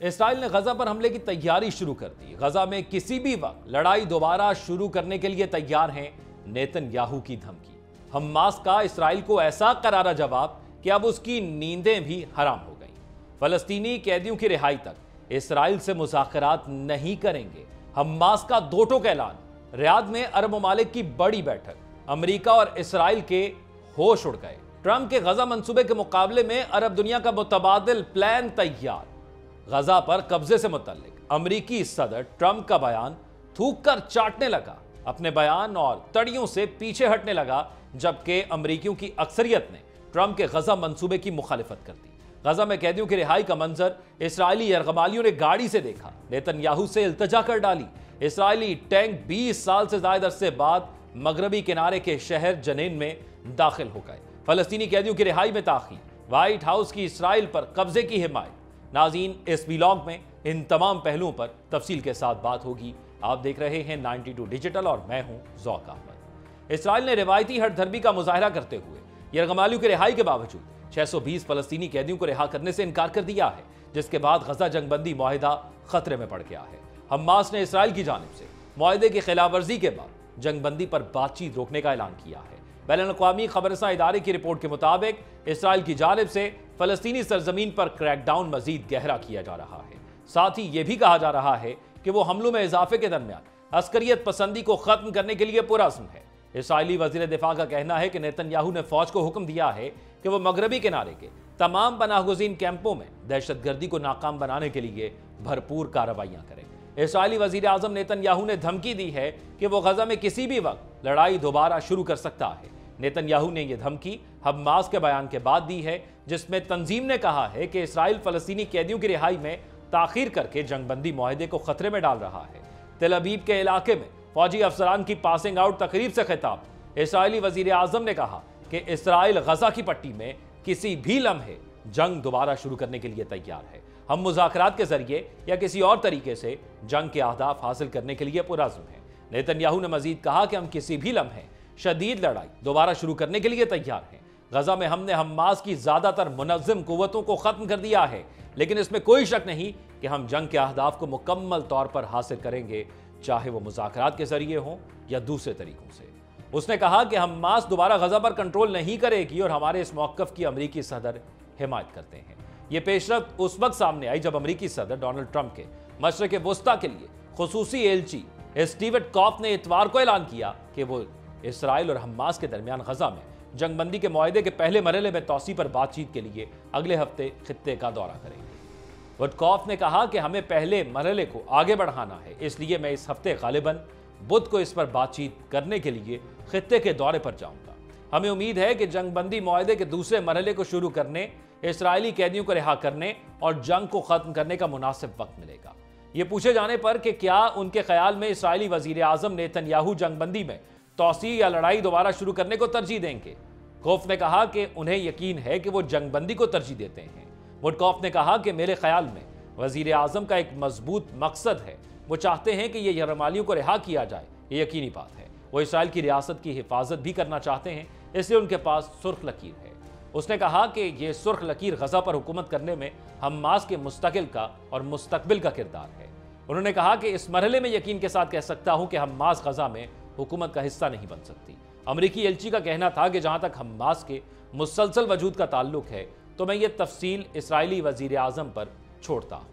Israel ने गजा पर हमले की तैयारी शुरू कर दी। गजा में किसी भी वक्त लड़ाई दोबारा शुरू करने के लिए तैयार हैं नेतन्याहू की धमकी। हमास का इसराइल को ऐसा करारा जवाब कि अब उसकी नींदें भी हराम हो गई। फलस्तीनी कैदियों की रिहाई तक इसराइल से मुज़ाकरात नहीं करेंगे। हमास का दो टोक ऐलान। रियाद में अरब ममालिक की बड़ी बैठक। अमेरिका और इसराइल के होश उड़ गए। ट्रंप के गजा मंसूबे के मुकाबले में अरब दुनिया का मुतबादिल प्लान तैयार। गजा पर कब्जे से मुतल्लिक अमेरिकी सदर ट्रंप का बयान थूक कर चाटने लगा। अपने बयान और तड़ियों से पीछे हटने लगा, जबकि अमेरिकियों की अक्सरियत ने ट्रंप के गजा मंसूबे की मुखालिफत कर दी। गजा में कैदियों की रिहाई का मंजर इसराइली यरगमालियों ने गाड़ी से देखा, नेतन्याहू से इल्तजा कर डाली। इसराइली टैंक 20 साल से ज्यादा अरसे बाद मगरबी किनारे के शहर जनीन में दाखिल हो गए। फलस्तीनी कैदियों की रिहाई में ताखीर। व्हाइट हाउस की इसराइल पर कब्जे की हिमायत। नाज़रीन, इस व्लॉग में इन तमाम पहलुओं पर तफसील के साथ बात होगी। आप देख रहे हैं 92 डिजिटल और मैं हूं ज़ौक अहमद। इसराइल ने रिवायती हठधर्मी का मुजाहरा करते हुए यरगमालियों की रिहाई के बावजूद 620 फलस्तीनी कैदियों को रिहा करने से इनकार कर दिया है, जिसके बाद गजा जंगबंदी मुआहिदा खतरे में पड़ गया है। हमास ने इसराइल की जानिब से मुआहिदे की खिलाफवर्जी के बाद जंगबंदी पर बातचीत रोकने का ऐलान किया है। बैनुल-अक़वामी खबरसां इदारे की रिपोर्ट के मुताबिक इसराइल की जानिब से फलस्तीनी सरजमीन पर क्रैकडाउन मजीद गहरा किया जा रहा है। साथ ही यह भी कहा जा रहा है कि वो हमलों में इजाफे के दरमियान अस्करियत पसंदी को खत्म करने के लिए पुरअज़्म है। इसराइली वज़ीर दिफा का कहना है कि नेतन्याहू ने फौज को हुक्म दिया है कि वो मगरबी किनारे के तमाम पनाहगुज़ीन कैंपों में दहशतगर्दी को नाकाम बनाने के लिए भरपूर कार्रवाइयां करें। इसराइली वज़ीर आज़म नेतन्याहू ने धमकी दी है कि वो गजा में किसी भी वक्त लड़ाई दोबारा शुरू कर सकता है। नेतन्याहू ने यह धमकी हमास के बयान के बाद दी है, जिसमें तंजीम ने कहा है कि इसराइल फलस्तीनी कैदियों की रिहाई में ताखीर करके जंगबंदी मुआहिदे को खतरे में डाल रहा है। तेल अवीव के इलाके में फौजी अफसरान की पासिंग आउट तकरीब से खिताब। इसराइली वज़ीर आज़म ने कहा कि इसराइल गजा की पट्टी में किसी भी लम्हे जंग दोबारा शुरू करने के लिए तैयार है। हम मुज़ाकरात के जरिए या किसी और तरीके से जंग के अहदाफ हासिल करने के लिए पुरअज़्म हैं। नेतन्याहू ने मजीद कहा कि हम किसी भी लम्हे शदीद लड़ाई दोबारा शुरू करने के लिए तैयार हैं। गजा में हमने हमास की ज्यादातर मुनज़्ज़म कुव्वतों को खत्म कर दिया है, लेकिन इसमें कोई शक नहीं कि हम जंग के अहदाफ को मुकम्मल तौर पर हासिल करेंगे, चाहे वो मुज़ाकरात के जरिए हों या दूसरे तरीकों से। उसने कहा कि हमास दोबारा गजा पर कंट्रोल नहीं करेगी और हमारे इस मौक़िफ़ की अमरीकी सदर हिमायत करते हैं। यह पेशरफ्त उस वक्त सामने आई जब अमरीकी सदर डोनाल्ड ट्रंप के मशरक़ वस्ता के लिए खुसूसी एलची स्टीव विटकॉफ ने इतवार को ऐलान किया कि वो इसराइल और हमास के दरमियान गजा में जंगबंदी के मुआहिदे के पहले मरहले में तौसी पर बातचीत के लिए अगले हफ्ते खित्ते का दौरा करेंगे। विटकॉफ ने कहा कि हमें पहले मरहले को आगे बढ़ाना है, इसलिए मैं इस हफ्ते गालिबन बुध को इस पर बातचीत करने के लिए खित्ते के दौरे पर जाऊंगा। हमें उम्मीद है कि जंगबंदी मुआहिदे के दूसरे मरहले को शुरू करने, इसराइली कैदियों को रिहा करने और जंग को खत्म करने का मुनासिब वक्त मिलेगा। ये पूछे जाने पर कि क्या उनके ख्याल में इसराइली वज़ीर आज़म नेतन्याहू जंगबंदी में तौसी या लड़ाई दोबारा शुरू करने को तरजीह देंगे, गौफ ने कहा कि उन्हें यकीन है कि वो जंगबंदी को तरजीह देते हैं। वुडकॉफ ने कहा कि मेरे ख्याल में वज़ीर आज़म का एक मजबूत मकसद है, वो चाहते हैं कि ये यरगमालियों को रिहा किया जाए, ये यकीनी बात है। वो इसराइल की रियासत की हिफाजत भी करना चाहते हैं, इसलिए उनके पास सुर्ख लकीर है। उसने कहा कि ये सुर्ख लकीर गजा पर हुकूमत करने में हमास के मुस्तकिल का और मुस्तकबिल का किरदार है। उन्होंने कहा कि इस मरहले में यकीन के साथ कह सकता हूं कि हमास गजा में हुकूमत का हिस्सा नहीं बन सकती। अमरीकी एलची का कहना था कि जहां तक हमास के मुसलसल वजूद का ताल्लुक है तो मैं ये तफसील इसराइली वज़ीर आज़म पर छोड़ता हूँ।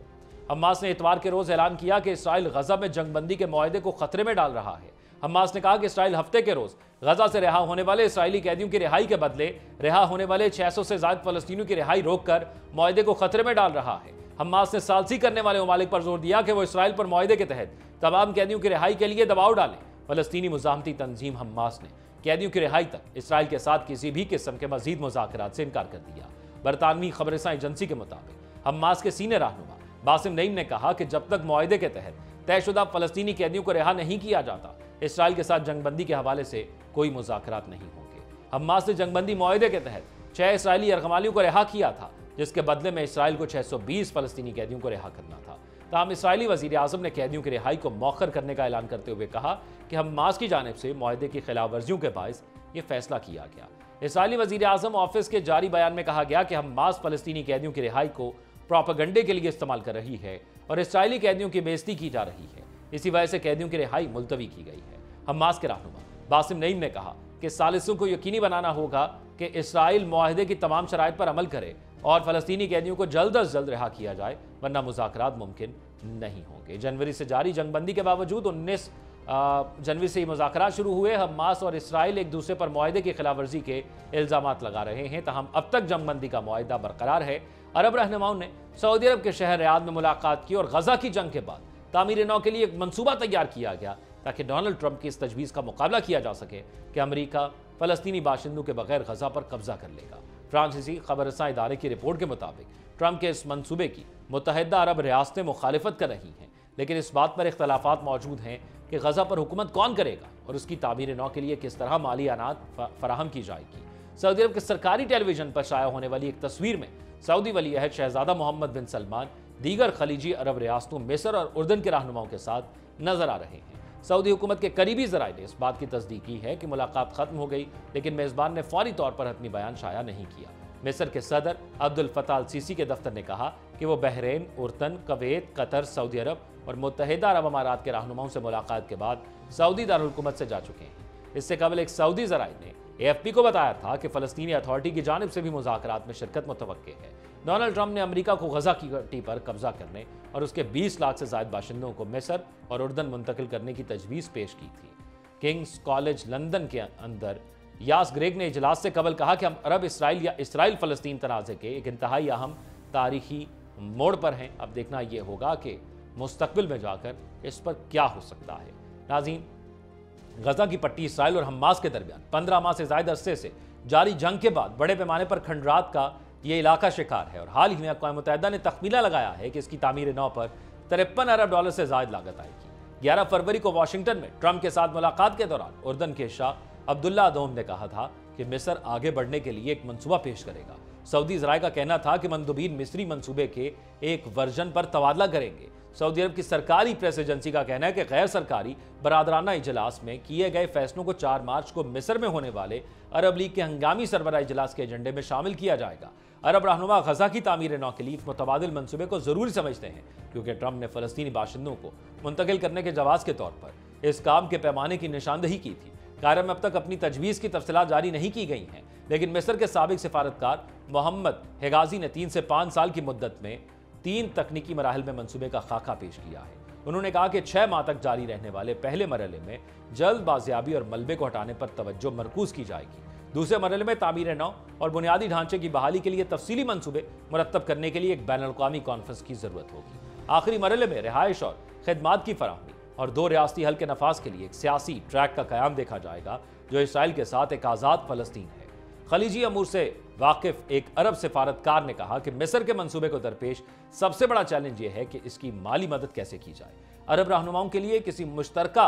हमास ने इतवार के रोज़ ऐलान किया कि इसराइल गजा में जंगबंदी के मुआहिदे को खतरे में डाल रहा है। हमास ने कहा कि इसराइल हफ्ते के रोज़ गजा से रिहा होने वाले इसराइली कैदियों की रिहाई के बदले रिहा होने वाले 600 से ज़्यादा फलस्तीनियों की रिहाई रोककर मुआहिदे को खतरे में डाल रहा है। हमास ने सालसी करने वाले ममालिक पर जोर दिया कि वो इसराइल पर मुआहिदे के तहत तमाम कैदियों की रिहाई के लिए दबाव डालें। फलस्तीनी मुज़ाहमती तंजीम हमास ने कैदियों की रिहाई तक इसराइल के साथ किसी भी किस्म के मजीद मुज़ाकरात से इनकार कर दिया। बरतानवी खबरसां एजेंसी के मुताबिक हमास के सीनियर रहनुमा बासिम नईम ने कहा कि जब तक मुआहिदे के तहत तयशुदा फलस्तीनी कैदियों को रिहा नहीं किया जाता, इसराइल के साथ जंगबंदी के हवाले से कोई मुज़ाकरात नहीं होंगे। हमास ने जंगबंदी मुआहिदे के तहत 6 इसराइली यरगमालियों को रिहा किया था, जिसके बदले में इसराइल को 620 फलस्तीनी कैदियों को रिहा करना था। ताहम इसराइली वज़ीर आज़म ने कैदियों की रिहाई को मौखर करने का ऐलान करते हुए कहा कि हमास की जानिब से मुआहिदे की खिलाफ वर्जियों के बायस ये फैसला किया गया। इसराइली वज़ीर आज़म ऑफिस के जारी बयान में कहा गया कि हमास फलस्तीनी कैदियों की रिहाई को प्रोपेगेंडे के लिए इस्तेमाल कर रही है और इसराइली कैदियों की बेइज्जती की जा रही है। इसी वजह से कैदियों की रिहाई मुलतवी की गई है। हमास के रहनुमा बासिम नईम ने कहा कि सालिसों को यकीनी बनाना होगा कि इसराइल मुआहदे की तमाम शराइत पर अमल करे और फलस्तीनी कैदियों को जल्द अज जल्द रिहा किया जाए, वरना मुज़ाकरात मुमकिन नहीं होंगे। जनवरी से जारी जंगबंदी के बावजूद 19 जनवरी से ही मुज़ाकरात शुरू हुए। हमास और इसराइल एक दूसरे पर मुआहदे की खिलाफवर्जी के इल्ज़ामात लगा रहे हैं, तहम अब तक जंगबंदी का मुआहदा बरकरार है। अरब रहनुमाओं ने सऊदी अरब के शहर रियाद में मुलाकात की और गजा की जंग के बाद तामीर नौ के लिए एक मंसूबा तैयार किया गया ताकि डोनाल्ड ट्रंप की इस तजवीज़ का मुकाबला किया जा सके कि अमरीका फलस्तीनी बाशिंदों के बगैर गजा पर कब्जा कर लेगा। फ्रांसीसी खबरसां इदारे की रिपोर्ट के मुताबिक ट्रंप के इस मंसूबे की मुत्तहिदा अरब रियासतें मुखालिफत कर रही हैं, लेकिन इस बात पर इख्तलाफात मौजूद हैं कि गजा पर हुकूमत कौन करेगा और उसकी तामीर नौ के लिए किस तरह माली अनाज फराहम की जाएगी। सऊदी अरब के सरकारी टेलीविजन पर शाया होने वाली एक तस्वीर में सऊदी वली अहद शहजादा मोहम्मद बिन सलमान दीगर खलीजी अरब रियासतों मिस्र और उर्दन के रहनुमाओं के साथ नजर आ रहे हैं। सऊदी हुकूमत के करीबी जराए ने इस बात की तस्दीक की है कि मुलाकात खत्म हो गई, लेकिन मेज़बान ने फौरी तौर पर हतमी बयान शाया नहीं किया। मिस्र के सदर अब्दुल फताह अल सीसी के दफ्तर ने कहा कि वो बहरीन, उर्दन, कुवैत, कतर, सऊदी अरब और मुत्तहिदा अरब अमारात के रहनुमाओं से मुलाकात के बाद सऊदी दारुल हुकूमत से जा चुके हैं। इससे कबल एक सऊदी जराए ने AFP को बताया था कि फलस्तीनी अथॉरिटी की जानिब से भी मुज़ाकरात में शिरकत मुतवक्के है। डोनाल्ड ट्रंप ने अमेरिका को गजा की घाटी पर कब्जा करने और उसके 20 लाख से ज़ायद बाशिंदों को मिस्र और उर्दन मुंतकिल करने की तजवीज़ पेश की थी। किंग्स कॉलेज लंदन के अंदर यास ग्रेग ने इजलास से कबल कहा कि हम अरब इसराइल या इसराइल फ़लस्तीन तनाज़े के एक इंतहाई अहम तारीखी मोड़ पर हैं। अब देखना यह होगा कि मुस्तकबिल में जाकर इस पर क्या हो सकता है। नाज़रीन, गजा की पट्टी इसराइल और हमास के दरमियान 15 माह से ज़ायद अरसे से जारी जंग के बाद बड़े पैमाने पर खंडरात का ये इलाका शिकार है और हाल ही में अक़वाम मुत्तहिदा ने तखमीना लगाया है कि इसकी तामीर नौ पर 53 अरब डॉलर से ज़ायद लागत आएगी। 11 फरवरी को वाशिंगटन में ट्रंप के साथ मुलाकात के दौरान उर्दन के शाह अब्दुल्ला अदोम ने कहा था कि मिस्र आगे बढ़ने के लिए एक मंसूबा पेश करेगा। सऊदी ज़राए का कहना था कि मंदुबीन मिस्री मंसूबे के एक वर्जन पर तबादला करेंगे। सऊदी अरब की सरकारी प्रेस एजेंसी का कहना है कि गैर सरकारी बरादराना इजलास में किए गए फैसलों को 4 मार्च को मिस्र में होने वाले अरब लीग के हंगामी सरबरा इजलास के एजेंडे में शामिल किया जाएगा। अरब रहनुमा गजा की तामीर नौ के लिए मुतबादिल मंसूबे को जरूरी समझते हैं, क्योंकि ट्रंप ने फलस्तीनी बाशिंदों को मुंतकिल करने के जवाब के तौर पर इस काम के पैमाने की निशानदही की थी। कायरा में अब तक अपनी तजवीज़ की तफसीलात जारी नहीं की गई हैं, लेकिन मिस्र के साबिक सिफारतकार मोहम्मद हेगाजी ने 3 से 5 साल की मुद्दत में 3 तकनीकी मराहल में मंसूबे का खाका पेश किया है। उन्होंने कहा कि 6 माह तक जारी रहने वाले पहले मरहले में जल्द बाजियाबी और मलबे को हटाने पर तवज्जो मरकूज की जाएगी। दूसरे मरहले में तामीर नौ और बुनियादी ढांचे की बहाली के लिए तफसीली मंसूबे मुरतब करने के लिए एक बैन अल-अक़वामी कॉन्फ्रेंस की जरूरत होगी। आखिरी मरहले में रिहाइश और खिदमात की फराहमी और 2 रियासती हल के नफाज के लिए एक सियासी ट्रैक का क़याम देखा जाएगा, जो इसराइल के साथ एक आज़ाद फ़लस्तीन है। खलीजी अमूर से वाकिफ एक अरब सिफारतकार ने कहा कि मिस्र के मंसूबे को दरपेश सबसे बड़ा चैलेंज यह है कि इसकी माली मदद कैसे की जाए। अरब रहनुमाओं के लिए किसी मुश्तरका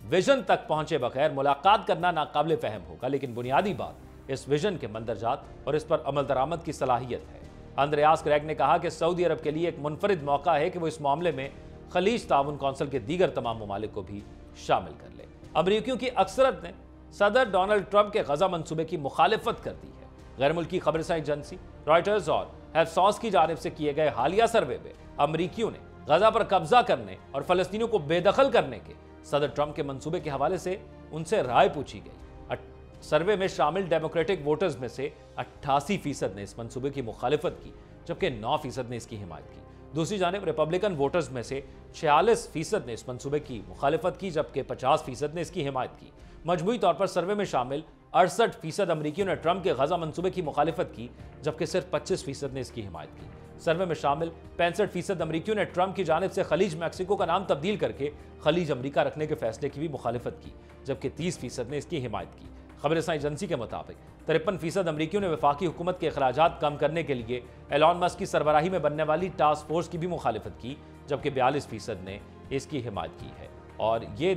विजन तक पहुंचे बगैर मुलाकात करना नाकाबिल फ़हम होगा, लेकिन बुनियादी बात इस विजन के मंदरजात और इस पर अमल दरामद की सलाहियत है। अंद्रयास ग्रेग ने कहा कि सऊदी अरब के लिए एक मुनफरिद मौका है कि वो इस मामले में खलीज ताउन कौंसिल के दीगर तमाम ममालिक को भी शामिल कर ले। अमरीकियों की अक्सरत ने सदर डोनाल्ड ट्रंप के गजा मंसूबे की मुखालिफत कर दी है। गैर मुल्की खबरसां एजेंसी रॉयटर्स और हेफसॉस की जानिब से किए गए हालिया सर्वे में अमरीकियों ने गजा पर कब्जा करने और फलस्तीनियों को बेदखल करने के सदर ट्रंप के मंसूबे के हवाले से उनसे राय पूछी गई। सर्वे में शामिल डेमोक्रेटिक वोटर्स में से 88% ने इस मंसूबे की मुखालिफत की, जबकि 9% ने इसकी हिमायत की। दूसरी जानिब रिपब्लिकन वोटर्स में से 46% ने इस मंसूबे की मुखालिफत की, जबकि 50% ने इसकी हिमायत की। मजमूई तौर पर सर्वे में शामिल 68% अमरीकियों ने ट्रंप के गजा मंसूबे की मुखालिफत की, जबकि सिर्फ 25% ने इसकी हिमायत की। सर्वे में शामिल 65% अमरीकियों ने ट्रंप की जानिब से खलीज मैक्सिको का नाम तब्दील करके खलीज अमरीका रखने के फैसले की भी मुखालिफत की, जबकि 30% ने इसकी हिमायत की। खबरसां एजेंसी के मुताबिक 53% अमरीकियों ने वफाकी हुकूमत के अखराजात कम करने के लिए एलॉन मस्क की सरबराही में बनने वाली टास्क फोर्स की भी मुखालिफत की, जबकि 42% ने इसकी हिमायत की है। और ये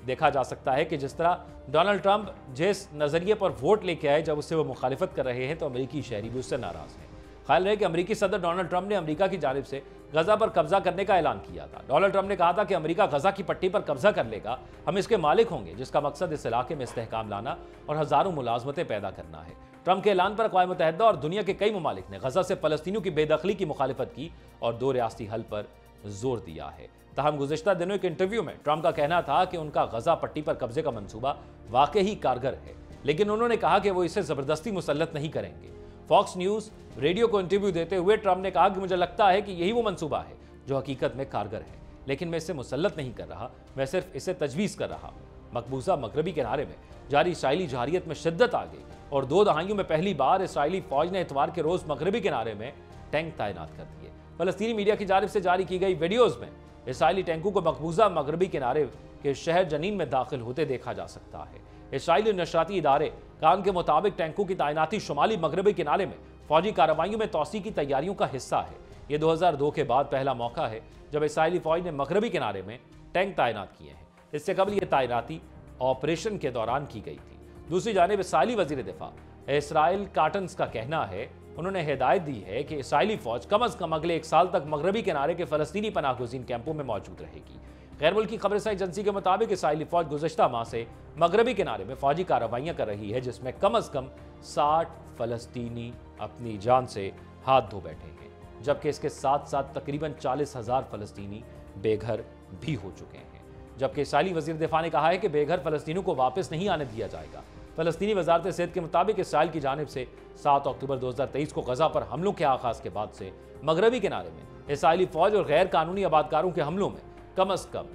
देखा जा सकता है कि जिस तरह डोनाल्ड ट्रंप जिस नज़रिए पर वोट लेके आए जब उससे वो मुखालिफत कर रहे हैं, तो अमरीकी शहरी भी उससे नाराज़ हैं। ख्याल रहे कि अमरीकी सदर डोनाल्ड ट्रंप ने अमरीका की जानिब से गजा पर कब्जा करने का ऐलान किया था। डोनाल्ड ट्रंप ने कहा था कि अमरीका गजा की पट्टी पर कब्जा कर लेगा, हम इसके मालिक होंगे, जिसका मकसद इस इलाके में इस्तेहकाम लाना और हज़ारों मुलाजमतें पैदा करना है। ट्रंप के ऐलान पर अक़वाम मुत्तहिदा और दुनिया के कई ममालिक ने गजा से फलस्तीनियों की बेदखली की मुखालिफत की और दो रियासती हल पर जोर दिया है। ताहम गुज़िश्ता दिनों एक इंटरव्यू में ट्रंप का कहना था कि उनका गजा पट्टी पर कब्जे का मंसूबा वाकई ही कारगर है, लेकिन उन्होंने कहा कि वो इसे जबरदस्ती मुसल्लत नहीं करेंगे। फॉक्स न्यूज़ रेडियो को इंटरव्यू देते हुए ट्रंप ने कहा कि मुझे लगता है कि यही वो मंसूबा है जो हकीकत में कारगर है, लेकिन मैं इसे मुसल्लत नहीं कर रहा, मैं सिर्फ इसे तजवीज़ कर रहा हूँ। मकबूजा मगरबी किनारे में जारी इसराइली जहारियत में शिद्दत आ गई और 2 दहाइयों में पहली बार इसराइली फौज ने इतवार के रोज मगरबी किनारे में टैंक तैनात कर दिए। फलस्तीनी मीडिया की जानिब से जारी की गई वीडियोज में इसराइली टैंकों को मकबूजा मगरबी किनारे के शहर जनीन में दाखिल होते देखा जा सकता है। इसराइली नशराती इदारे कान के मुताबिक टैंकों की तैनाती शुमाली मगरबी किनारे में फौजी कार्रवाइयों में तोसी की तैयारियों का हिस्सा है। यह 2002 के बाद पहला मौका है जब इसराइली फौज ने मगरबी किनारे में टैंक तैनात किए हैं। इससे कबल यह तैनाती ऑपरेशन के दौरान की गई थी। दूसरी जानिब इसराइली वजीर दिफा इसराइल काटन्स का कहना है, उन्होंने हिदायत दी है कि इसराइली फौज कम अज कम अगले 1 साल तक मगरबी किनारे के फलस्तीनी पनाहगज़ीन कैंपों में मौजूद रहेगी। गैर मुल्की खबरसां एजेंसी के मुताबिक इसराइली फौज गुज़श्ता माह से मगरबी किनारे में फौजी कार्रवाइयां कर रही है, जिसमें कम अज कम 60 फलस्तीनी अपनी जान से हाथ धो बैठे हैं, जबकि इसके साथ साथ तकरीबन 40,000 फलस्तीनी बेघर भी हो चुके हैं। जबकि इसराइली वजीर दिफा ने कहा है कि बेघर फलस्तीनियों को वापस नहीं आने दिया जाएगा। फलस्तीनी वजारत सेहत के मुताबिक इसराइल की जानिब से 7 अक्टूबर 2023 को गजा पर हमलों के आगाज के बाद से मगरबी किनारे में इसराइली फौज और गैर कानूनी आबादकारों के हमलों में कम अज कम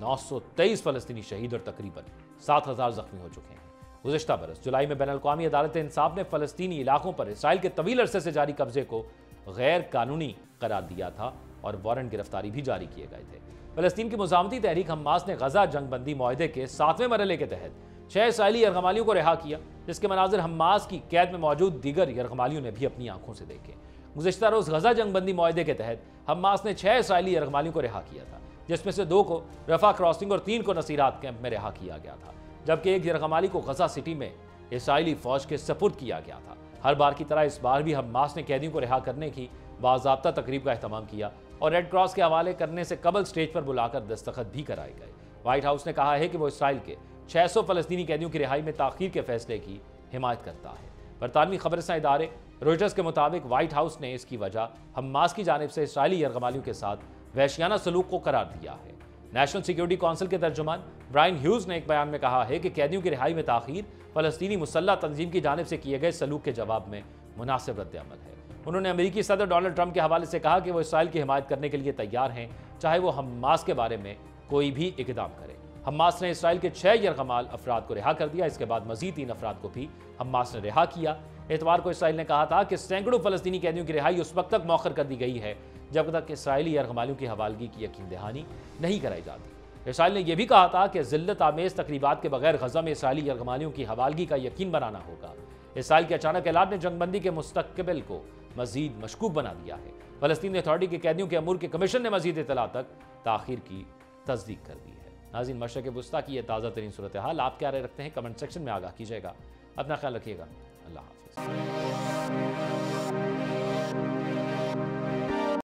923 फलस्तीनी शहीद और तकरीबन 7,000 जख्मी हो चुके हैं। गुज़िश्ता बरस जुलाई में बैनुल-अक़वामी अदालत इंसाफ ने फलस्तीनी इलाकों पर इसराइल के तवील अरसे से जारी कब्जे को गैर कानूनी करार दिया था और वारंट गिरफ्तारी भी जारी किए गए थे। फलस्तीन की मुजामती तहरीक हमास ने गजा जंगबंदी मुआहदे के 7वें मरहले के तहत 6 इसराइली यरगमालियों को रिहा किया, जिसके मनाजिर हमास की कैद में मौजूद दीगर यरगमालियों ने भी अपनी आंखों से देखे। गुज़िश्ता रोज गजा जंगबंदी मुआहदे के तहत हमास ने 6 इसराइली यरगमालियों को रिहा किया था, जिसमें से 2 को रफा क्रॉसिंग और 3 को नसीरात कैंप में रिहा किया गया था, जबकि एक यरगमाली को गजा सिटी में इसराइली फौज के सपुर्द किया गया था। हर बार की तरह इस बार भी हमास ने कैदियों को रिहा करने की बाज़ाब्ता तकरीब का एहतमाम किया और रेड क्रॉस के हवाले करने से कबल स्टेज पर बुलाकर दस्तखत भी कराए गए। व्हाइट हाउस ने कहा है कि वो इसराइल के 600 फलस्तीनी कैदियों की रिहाई में ताख़ीर के फैसले की हिमायत करता है। बरतानवी खबरसां इदारे रॉयटर्स के मुताबिक व्हाइट हाउस ने इसकी वजह हमास की जानिब से इसराइली यरगमालियों के साथ वहशियाना सलूक को करार दिया है। नेशनल सिक्योरिटी काउंसिल के तर्जुमान ब्रायन ह्यूज ने एक बयान में कहा है कि कैदियों की रिहाई में ताख़ीर फलस्तीनी मुसल्लह तंजीम की जानिब से किए गए सलूक के जवाब में मुनासिब रद्द-ए-अमल है। उन्होंने अमेरिकी सदर डोनाल्ड ट्रंप के हवाले से कहा कि वो इसराइल की हिमायत करने के लिए तैयार हैं, चाहे वो हमास के बारे में कोई भी इक़दाम करे। हमास ने इसराइल के 6 यरगमाल अफराद को रिहा कर दिया। इसके बाद मजीद 3 अफराद को भी हमास ने रिहा किया। इतवार को इसराइल ने कहा था कि सैकड़ों फलस्तीनी कैदियों की रिहाई उस वक्त तक मौखर कर दी गई है जब तक इसराइली यरगमालियों की हवालगी की यकीन दहानी नहीं कराई जाती। इसराइल ने यह भी कहा था कि जिल्लत आमेज तकरीबात के बगैर गजा में इसराइली यरगमालियों की हवालगी का यकीन बनाना होगा। इसराइल के अचानक ऐलान ने जंगबंदी के मुस्तकबिल को मजीद मशकूक बना दिया है। फलस्तीन अथॉरिटी के कैदियों के अमूर के कमीशन ने मजीद इतला तक ताखीर की तस्दीक कर दी है। नाज़रीन, मशरक़ वुस्ता की यह ताज़ा तरीन सूरत हाल आप क्या राय रखते हैं? कमेंट सेक्शन में आगाह कीजिएगा। अपना ख्याल रखिएगा। अल्लाह हाफ़िज़।